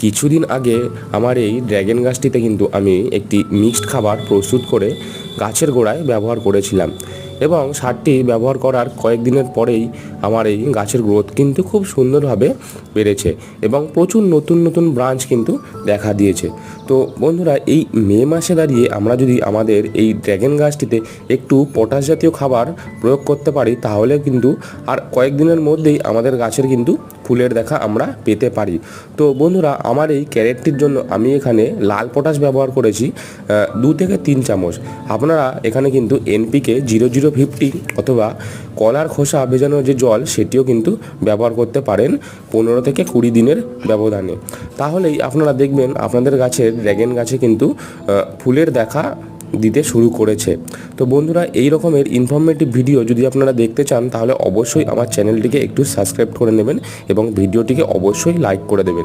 কিছুদিন আগে আমার এই ড্র্যাগন গাছটিতে কিন্তু আমি একটি মিক্সড খাবার প্রস্তুত করে গাছের গোড়ায় ব্যবহার করেছিলাম এবং সারটি ব্যবহার করার কয়েকদিনের পরেই আমার এই গাছের গ্রোথ কিন্তু খুব সুন্দরভাবে বেড়েছে এবং প্রচুর নতুন নতুন ব্রাঞ্চ কিন্তু দেখা দিয়েছে। তো বন্ধুরা, এই মে মাসে দাঁড়িয়ে আমরা যদি আমাদের এই ড্র্যাগন গাছটিতে একটু পটাশ জাতীয় খাবার প্রয়োগ করতে পারি তাহলে কিন্তু আর কয়েকদিনের মধ্যেই আমাদের গাছের কিন্তু ফুলের দেখা আমরা পেতে পারি। তো বন্ধুরা, আমার এই ক্যারেটটির জন্য আমি এখানে লাল পটাশ ব্যবহার করেছি 2 থেকে 3 চামচ। আপনারা এখানে কিন্তু এনপিকে 0050 অথবা কলার খোসা ভেজানো যে জল সেটিও কিন্তু ব্যবহার করতে পারেন 15 থেকে 20 দিনের ব্যবধানে। তাহলেই আপনারা দেখবেন আপনাদের গাছের ড্র্যাগন গাছে কিন্তু ফুলের দেখা দিতে শুরু করেছে। তো বন্ধুরা, এই রকমের ইনফরমেটিভ ভিডিও যদি আপনারা দেখতে চান তাহলে অবশ্যই আমার চ্যানেলটিকে একটু সাবস্ক্রাইব করে নেবেন এবং ভিডিওটিকে অবশ্যই লাইক করে দেবেন।